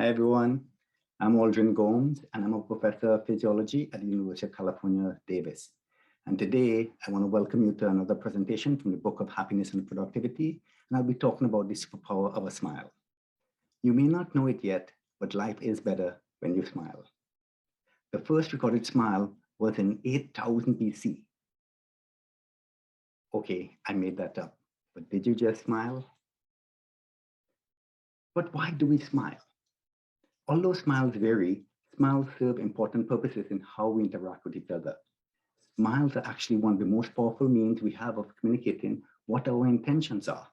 Hi everyone, I'm Aldrin Gomes and I'm a professor of physiology at the University of California, Davis. And today I want to welcome you to another presentation from the book of Happiness and Productivity. And I'll be talking about the superpower of a smile. You may not know it yet, but life is better when you smile. The first recorded smile was in 8000 BC. Okay, I made that up, but did you just smile? But why do we smile? Although smiles vary, smiles serve important purposes in how we interact with each other. Smiles are actually one of the most powerful means we have of communicating what our intentions are.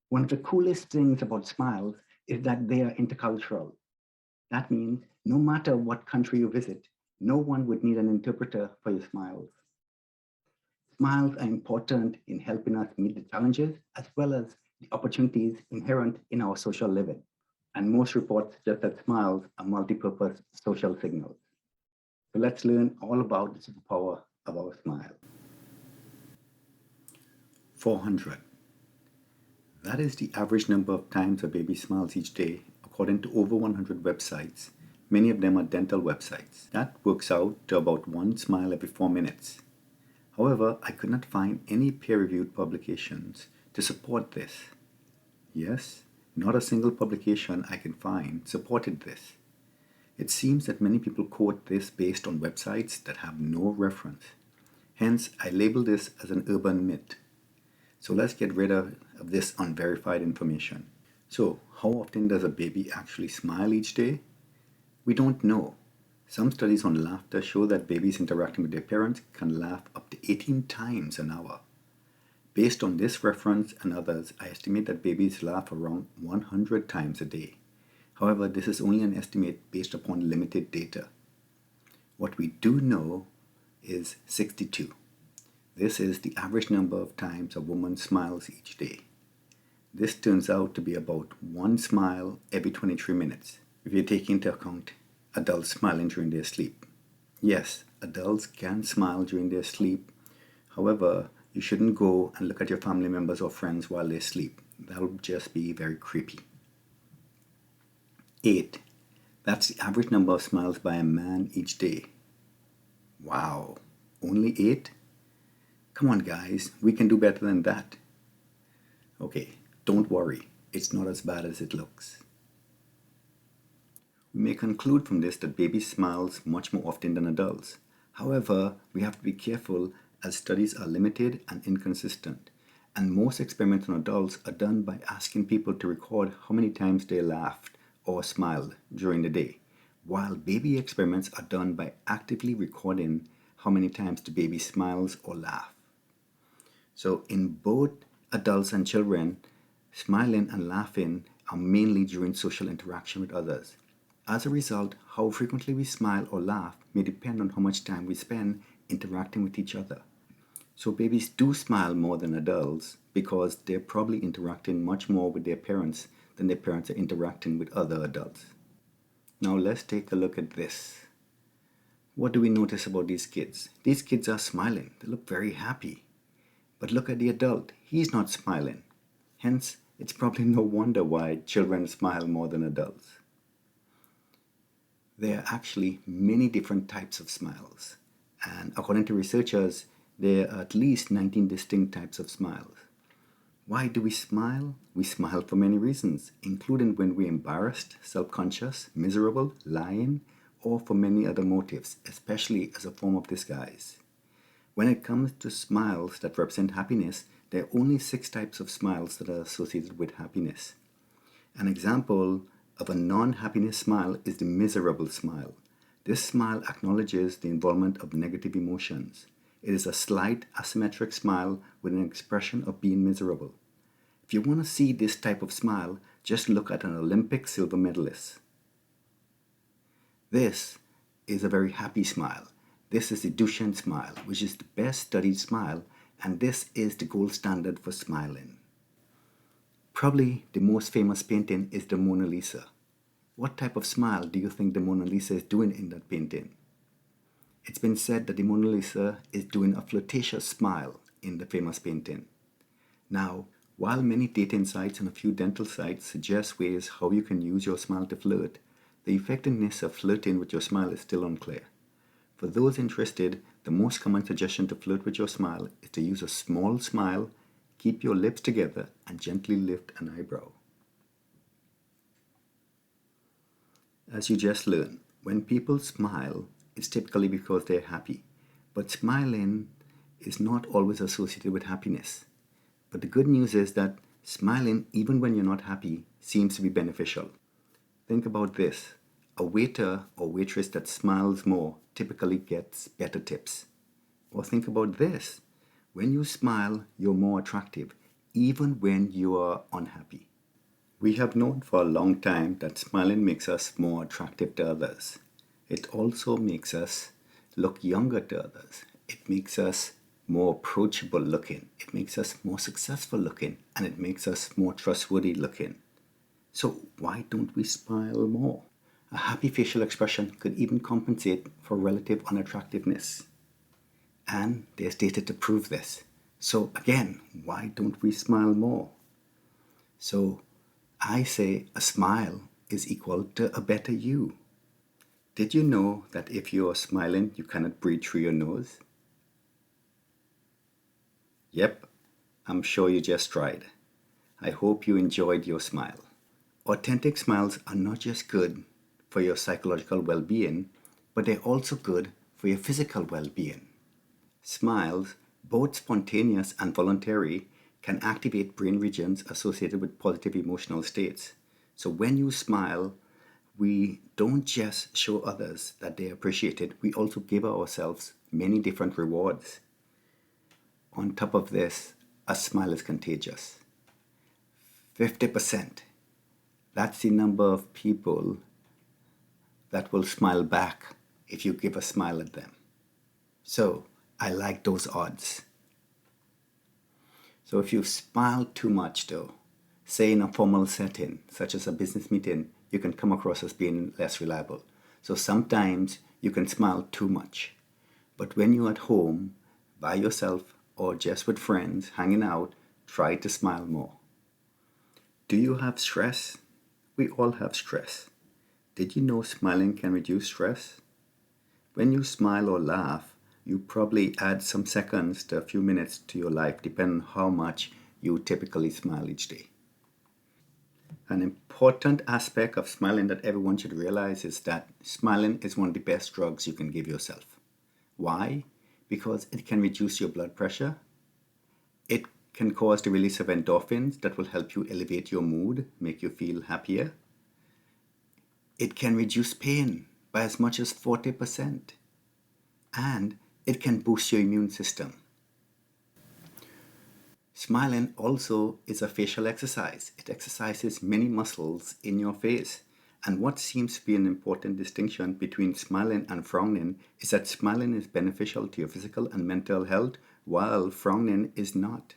One of the coolest things about smiles is that they are intercultural. That means no matter what country you visit, no one would need an interpreter for your smiles. Smiles are important in helping us meet the challenges as well as the opportunities inherent in our social living. And most reports suggest that smiles are multi-purpose social signals. So let's learn all about the superpower of our smile. 400. That is the average number of times a baby smiles each day, according to over 100 websites. Many of them are dental websites. That works out to about one smile every 4 minutes. However, I could not find any peer-reviewed publications to support this. Yes, not a single publication I can find supported this. It seems that many people quote this based on websites that have no reference. Hence, I label this as an urban myth. So let's get rid of this unverified information. So, how often does a baby actually smile each day? We don't know. Some studies on laughter show that babies interacting with their parents can laugh up to 18 times an hour. Based on this reference and others, I estimate that babies laugh around 100 times a day. However, this is only an estimate based upon limited data. What we do know is 62. This is the average number of times a woman smiles each day. This turns out to be about one smile every 23 minutes, if you take into account adults smiling during their sleep. Yes, adults can smile during their sleep. However, you shouldn't go and look at your family members or friends while they sleep. That'll just be very creepy. 8. That's the average number of smiles by a man each day. Wow, only 8? Come on guys, we can do better than that. Okay, don't worry, it's not as bad as it looks. We may conclude from this that babies smiles much more often than adults. However, we have to be careful as studies are limited and inconsistent, and most experiments on adults are done by asking people to record how many times they laughed or smiled during the day, while baby experiments are done by actively recording how many times the baby smiles or laughs. So in both adults and children, smiling and laughing are mainly during social interaction with others. As a result, how frequently we smile or laugh may depend on how much time we spend interacting with each other. So babies do smile more than adults because they're probably interacting much more with their parents than their parents are interacting with other adults. Now let's take a look at this. What do we notice about these kids? These kids are smiling. They look very happy. But look at the adult. He's not smiling. Hence, it's probably no wonder why children smile more than adults. There are actually many different types of smiles. And according to researchers, there are at least 19 distinct types of smiles. Why do we smile? We smile for many reasons, including when we're embarrassed, self-conscious, miserable, lying, or for many other motives, especially as a form of disguise. When it comes to smiles that represent happiness, there are only 6 types of smiles that are associated with happiness. An example of a non-happiness smile is the miserable smile. This smile acknowledges the involvement of negative emotions. It is a slight asymmetric smile with an expression of being miserable. If you want to see this type of smile, just look at an Olympic silver medalist. This is a very happy smile. This is the Duchenne smile, which is the best studied smile, and this is the gold standard for smiling. Probably the most famous painting is the Mona Lisa. What type of smile do you think the Mona Lisa is doing in that painting? It's been said that the Mona Lisa is doing a flirtatious smile in the famous painting. Now, while many dating sites and a few dental sites suggest ways how you can use your smile to flirt, the effectiveness of flirting with your smile is still unclear. For those interested, the most common suggestion to flirt with your smile is to use a small smile, keep your lips together, and gently lift an eyebrow. As you just learned, when people smile, it's typically because they're happy. But smiling is not always associated with happiness. But the good news is that smiling, even when you're not happy, seems to be beneficial. Think about this. A waiter or waitress that smiles more typically gets better tips. Or think about this. When you smile, you're more attractive, even when you are unhappy. We have known for a long time that smiling makes us more attractive to others. It also makes us look younger to others. It makes us more approachable looking. It makes us more successful looking. And it makes us more trustworthy looking. So why don't we smile more? A happy facial expression could even compensate for relative unattractiveness. And there's data to prove this. So again, why don't we smile more? So I say a smile is equal to a better you. Did you know that if you are smiling, you cannot breathe through your nose? Yep, I'm sure you just tried. I hope you enjoyed your smile. Authentic smiles are not just good for your psychological well-being, but they're also good for your physical well-being. Smiles, both spontaneous and voluntary, can activate brain regions associated with positive emotional states. So when you smile, we don't just show others that they appreciate it, we also give ourselves many different rewards. On top of this, a smile is contagious. 50%. That's the number of people that will smile back if you give a smile at them. So I like those odds. So if you smile too much though, say in a formal setting, such as a business meeting, you can come across as being less reliable. So sometimes you can smile too much. But when you're at home, by yourself, or just with friends, hanging out, try to smile more. Do you have stress? We all have stress. Did you know smiling can reduce stress? When you smile or laugh, you probably add some seconds to a few minutes to your life, depending on how much you typically smile each day. An important aspect of smiling that everyone should realize is that smiling is one of the best drugs you can give yourself. Why? Because it can reduce your blood pressure. It can cause the release of endorphins that will help you elevate your mood, make you feel happier. It can reduce pain by as much as 40%. And it can boost your immune system. Smiling also is a facial exercise. It exercises many muscles in your face. And what seems to be an important distinction between smiling and frowning is that smiling is beneficial to your physical and mental health, while frowning is not.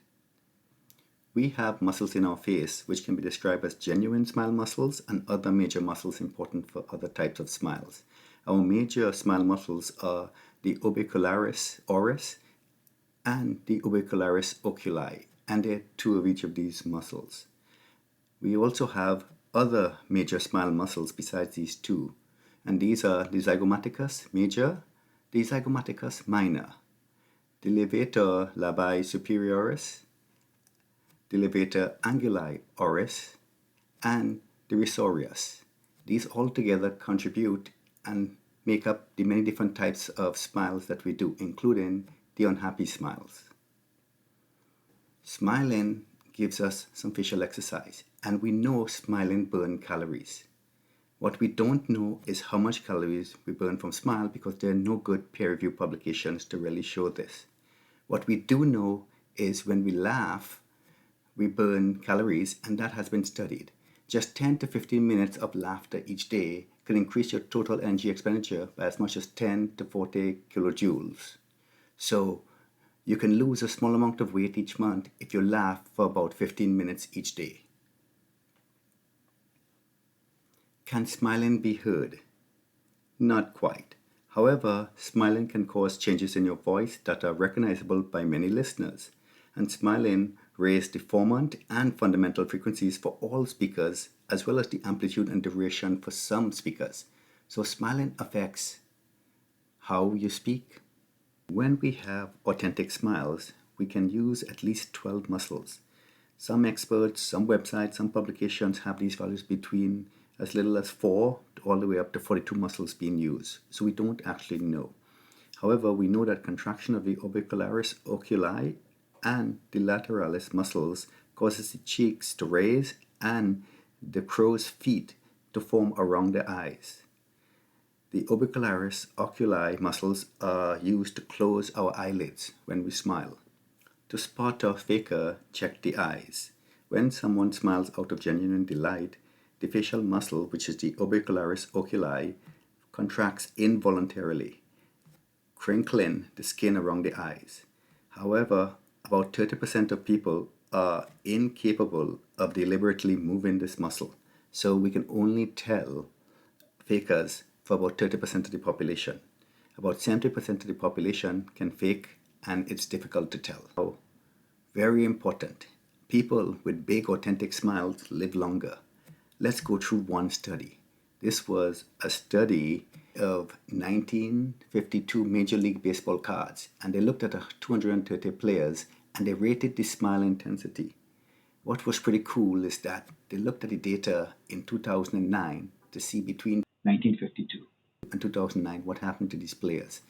We have muscles in our face which can be described as genuine smile muscles and other major muscles important for other types of smiles. Our major smile muscles are the orbicularis oris and the orbicularis oculi, and there are two of each of these muscles. We also have other major smile muscles besides these two, and these are the zygomaticus major, the zygomaticus minor, the levator labii superioris, the levator anguli oris, and the risorius. These all together contribute and make up the many different types of smiles that we do, including the unhappy smiles. Smiling gives us some facial exercise, and we know smiling burns calories. What we don't know is how much calories we burn from smile, because there are no good peer-reviewed publications to really show this. What we do know is when we laugh, we burn calories, and that has been studied. Just 10 to 15 minutes of laughter each day can increase your total energy expenditure by as much as 10 to 40 kilojoules. So you can lose a small amount of weight each month if you laugh for about 15 minutes each day. Can smiling be heard? Not quite. However, smiling can cause changes in your voice that are recognizable by many listeners, and smiling raise the formant and fundamental frequencies for all speakers, as well as the amplitude and duration for some speakers. So smiling affects how you speak. When we have authentic smiles, we can use at least 12 muscles. Some experts, some websites, some publications have these values between as little as 4 all the way up to 42 muscles being used. So we don't actually know. However, we know that contraction of the orbicularis oculi and the lateralis muscles causes the cheeks to raise and the crow's feet to form around the eyes. The orbicularis oculi muscles are used to close our eyelids when we smile. To spot a faker, check the eyes. When someone smiles out of genuine delight, the facial muscle, which is the orbicularis oculi, contracts involuntarily, crinkling the skin around the eyes. However, about 30% of people are incapable of deliberately moving this muscle, so we can only tell fakers for about 30% of the population. About 70% of the population can fake, and it's difficult to tell. So, very important. People with big authentic smiles live longer. Let's go through one study. This was a study of 1952 Major League Baseball cards, and they looked at 230 players and they rated the smile intensity. What was pretty cool is that they looked at the data in 2009 to see between 1952 and 2009 what happened to these players.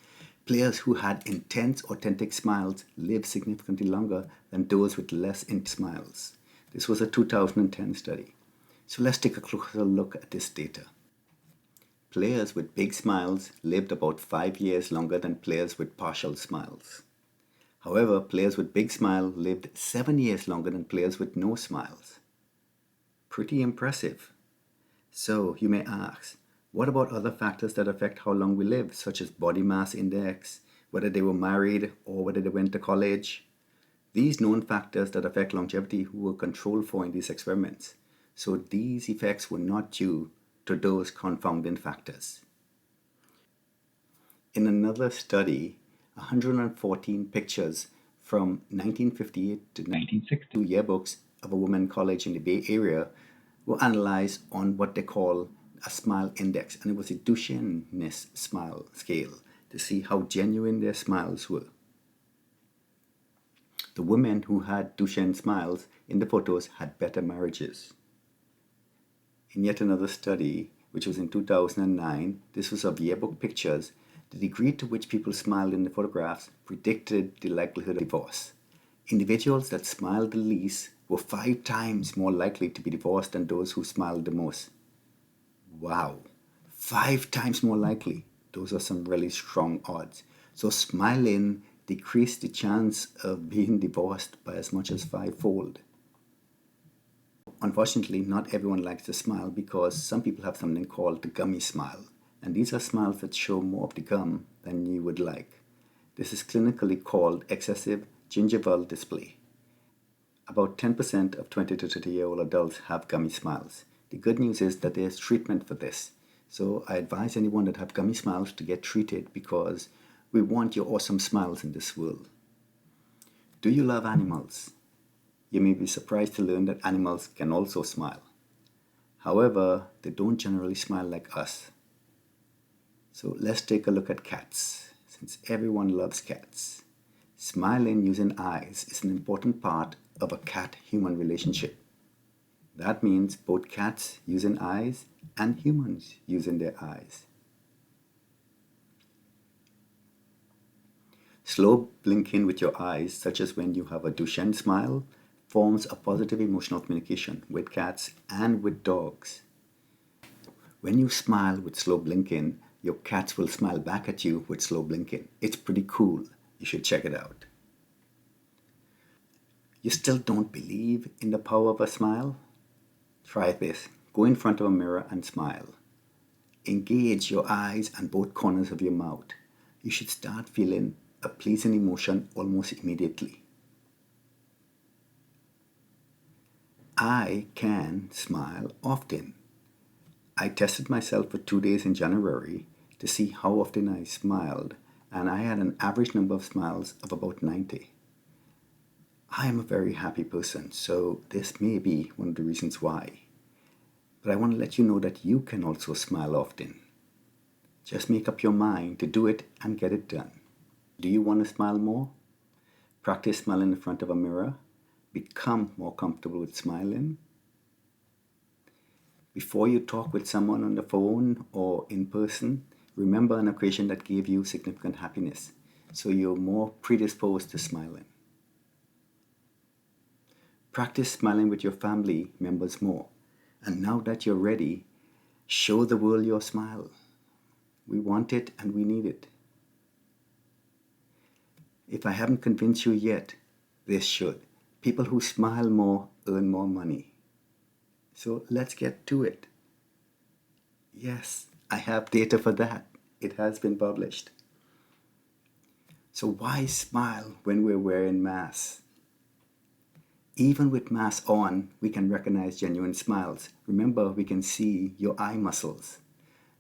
Players who had intense, authentic smiles lived significantly longer than those with less intense smiles. This was a 2010 study. So let's take a closer look at this data. Players with big smiles lived about 5 years longer than players with partial smiles. However, players with big smile lived 7 years longer than players with no smiles. Pretty impressive. So you may ask, what about other factors that affect how long we live, such as body mass index, whether they were married or whether they went to college? These known factors that affect longevity were controlled for in these experiments. So these effects were not due to those confounding factors. In another study, 114 pictures from 1958 to 1962 yearbooks of a women's college in the Bay Area were analyzed on what they call a smile index, and it was a Duchenne's smile scale to see how genuine their smiles were. The women who had Duchenne smiles in the photos had better marriages. In yet another study, which was in 2009, this was of yearbook pictures. The degree to which people smiled in the photographs predicted the likelihood of divorce. Individuals that smiled the least were 5 times more likely to be divorced than those who smiled the most. Wow, 5 times more likely. Those are some really strong odds. So smiling decreased the chance of being divorced by as much as 5-fold. Unfortunately, not everyone likes to smile because some people have something called the gummy smile. And these are smiles that show more of the gum than you would like. This is clinically called excessive gingival display. About 10% of 20 to 30-year-old adults have gummy smiles. The good news is that there's treatment for this. So I advise anyone that have gummy smiles to get treated because we want your awesome smiles in this world. Do you love animals? You may be surprised to learn that animals can also smile. However, they don't generally smile like us. So let's take a look at cats, since everyone loves cats. Smiling using eyes is an important part of a cat-human relationship. That means both cats using eyes and humans using their eyes. Slow blinking with your eyes, such as when you have a Duchenne smile, forms a positive emotional communication with cats and with dogs. When you smile with slow blinking, your cats will smile back at you with slow blinking. It's pretty cool. You should check it out. You still don't believe in the power of a smile? Try this. Go in front of a mirror and smile. Engage your eyes and both corners of your mouth. You should start feeling a pleasing emotion almost immediately. I can smile often. I tested myself for 2 days in January to see how often I smiled, and I had an average number of smiles of about 90. I am a very happy person, so this may be one of the reasons why. But I want to let you know that you can also smile often. Just make up your mind to do it and get it done. Do you want to smile more? Practice smiling in front of a mirror. Become more comfortable with smiling. Before you talk with someone on the phone or in person, remember an occasion that gave you significant happiness, so you're more predisposed to smiling. Practice smiling with your family members more. And now that you're ready, show the world your smile. We want it and we need it. If I haven't convinced you yet, this should. People who smile more earn more money. So let's get to it. Yes, I have data for that. It has been published. So why smile when we're wearing masks? Even with masks on, we can recognize genuine smiles. Remember, we can see your eye muscles.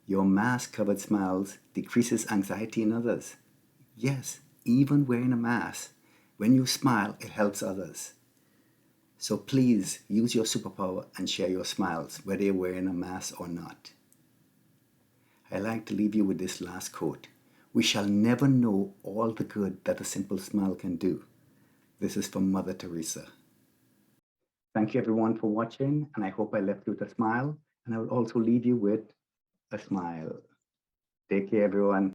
Your mask-covered smiles decreases anxiety in others. Yes, even wearing a mask, when you smile, it helps others. So please use your superpower and share your smiles, whether you're wearing a mask or not. I like to leave you with this last quote. We shall never know all the good that a simple smile can do. This is from Mother Teresa. Thank you everyone for watching, and I hope I left you with a smile, and I will also leave you with a smile. Take care, everyone.